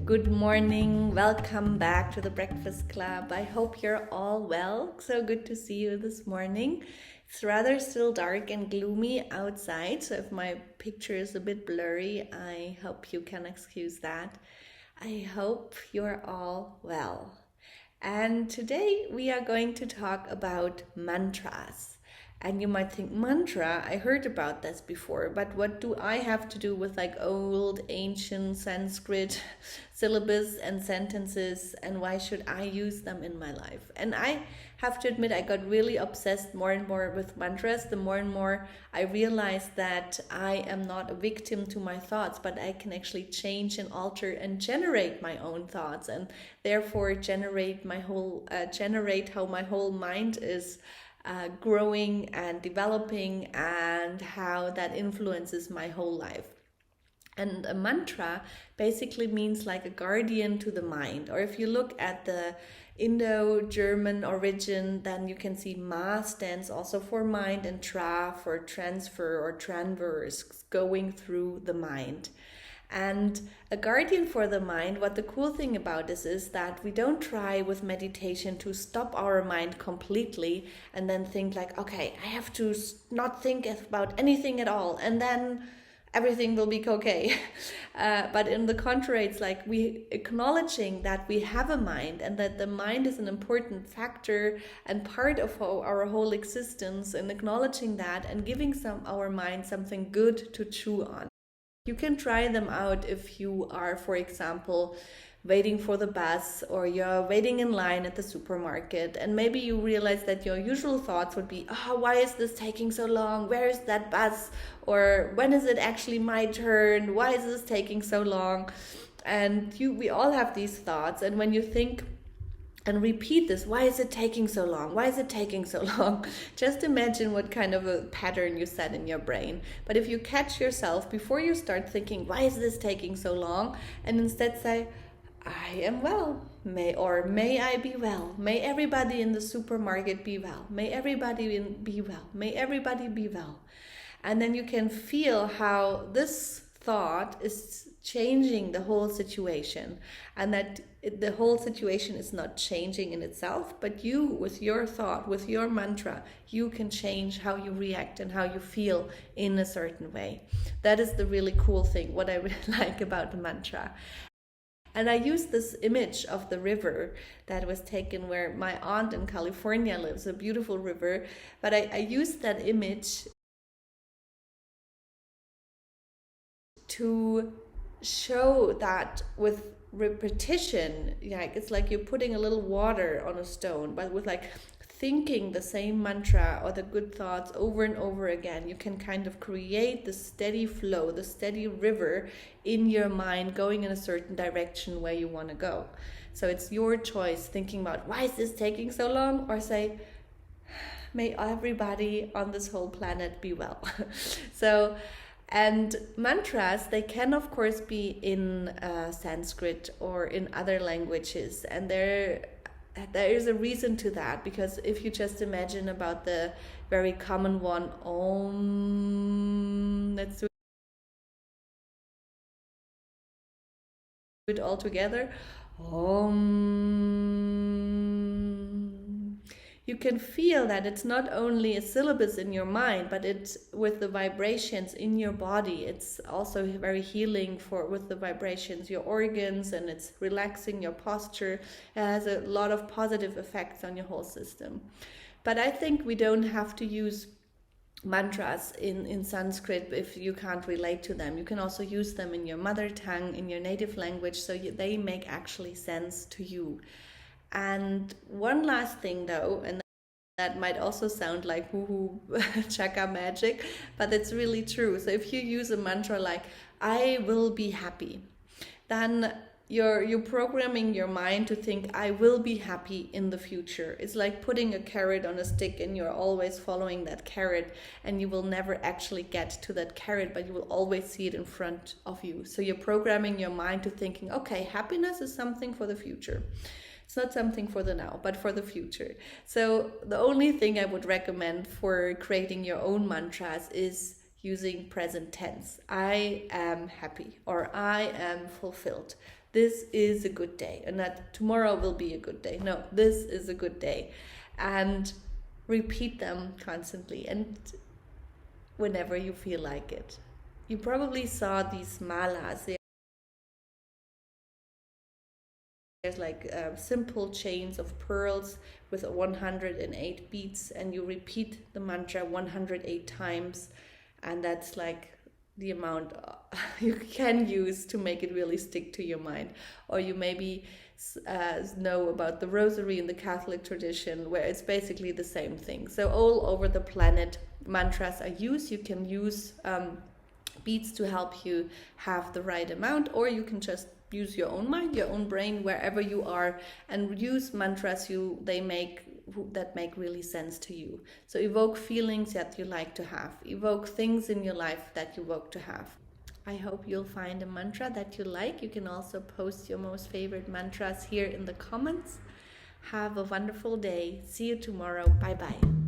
Good morning, welcome back to the Breakfast Club. I hope you're all well. So good to see you this morning. It's rather still dark and gloomy outside, so if my picture is a bit blurry, I hope you can excuse that. I hope you're all well. And today we are going to talk about mantras. And you might think, mantra, I heard about this before, but what do I have to do with like old, ancient Sanskrit syllabus and sentences, and why should I use them in my life? And I have to admit, I got really obsessed more and more with mantras. The more and more I realized that I am not a victim to my thoughts, but I can actually change and alter and generate my own thoughts, and therefore generate how my whole mind is growing and developing, and how that influences my whole life. And a mantra basically means like a guardian to the mind. Or if you look at the Indo-German origin, then you can see ma stands also for mind, and tra for transfer or transverse, going through the mind. And a guardian for the mind, what the cool thing about this is that we don't try with meditation to stop our mind completely and then think like, okay, I have to not think about anything at all, and then everything will be okay. But in the contrary, it's like we acknowledging that we have a mind, and that the mind is an important factor and part of our whole existence, and acknowledging that and giving our mind something good to chew on. You can try them out if you are, for example, waiting for the bus, or you're waiting in line at the supermarket, and maybe you realize that your usual thoughts would be, oh, why is this taking so long? Where is that bus? Or when is it actually my turn? Why is this taking so long? And we all have these thoughts, and when you think and repeat this, why is it taking so long? Why is it taking so long? Just imagine what kind of a pattern you set in your brain. But if you catch yourself before you start thinking, why is this taking so long? And instead say, I am well, may I be well. May everybody in the supermarket be well. May everybody be well. May everybody be well. And then you can feel how this thought is changing the whole situation, and that the whole situation is not changing in itself, but you, with your thought, with your mantra, you can change how you react and how you feel in a certain way. That is the really cool thing, what I really like about the mantra. And I used this image of the river that was taken where my aunt in California lives, a beautiful river, but I used that image to show that with repetition, like it's like you're putting a little water on a stone, but with like thinking the same mantra or the good thoughts over and over again, you can kind of create the steady flow, the steady river in your mind going in a certain direction where you want to go. So it's your choice thinking about, why is this taking so long? Or say, may everybody on this whole planet be well. And mantras, they can of course be in Sanskrit or in other languages, and there is a reason to that, because if you just imagine about the very common one, Om, let's do it all together, Om. You can feel that it's not only a syllabus in your mind, but it's with the vibrations in your body. It's also very healing with the vibrations, your organs, and it's relaxing your posture. It has a lot of positive effects on your whole system. But I think we don't have to use mantras in Sanskrit if you can't relate to them. You can also use them in your mother tongue, in your native language, so they make actually sense to you. And one last thing though, and that might also sound like woohoo chaka magic, but it's really true. So if you use a mantra like, I will be happy, then you're programming your mind to think, I will be happy in the future. It's like putting a carrot on a stick, and you're always following that carrot, and you will never actually get to that carrot, but you will always see it in front of you. So you're programming your mind to thinking, okay, happiness is something for the future. It's not something for the now, but for the future. So the only thing I would recommend for creating your own mantras is using present tense. I am happy, or I am fulfilled. this is a good day, and that tomorrow will be a good day. No, this is a good day. And repeat them constantly and whenever you feel like it. You probably saw these malas. There's like simple chains of pearls with 108 beads, and you repeat the mantra 108 times, and that's like the amount you can use to make it really stick to your mind. Or you maybe know about the rosary in the Catholic tradition, where it's basically the same thing. So all over the planet mantras are used. You can use beads to help you have the right amount, or you can just use your own mind, your own brain, wherever you are, and use mantras that make really sense to you. So evoke feelings that you like to have, evoke things in your life that you want to have. I hope you'll find a mantra that you like. You can also post your most favorite mantras here in the comments. Have a wonderful day. See you tomorrow. Bye bye.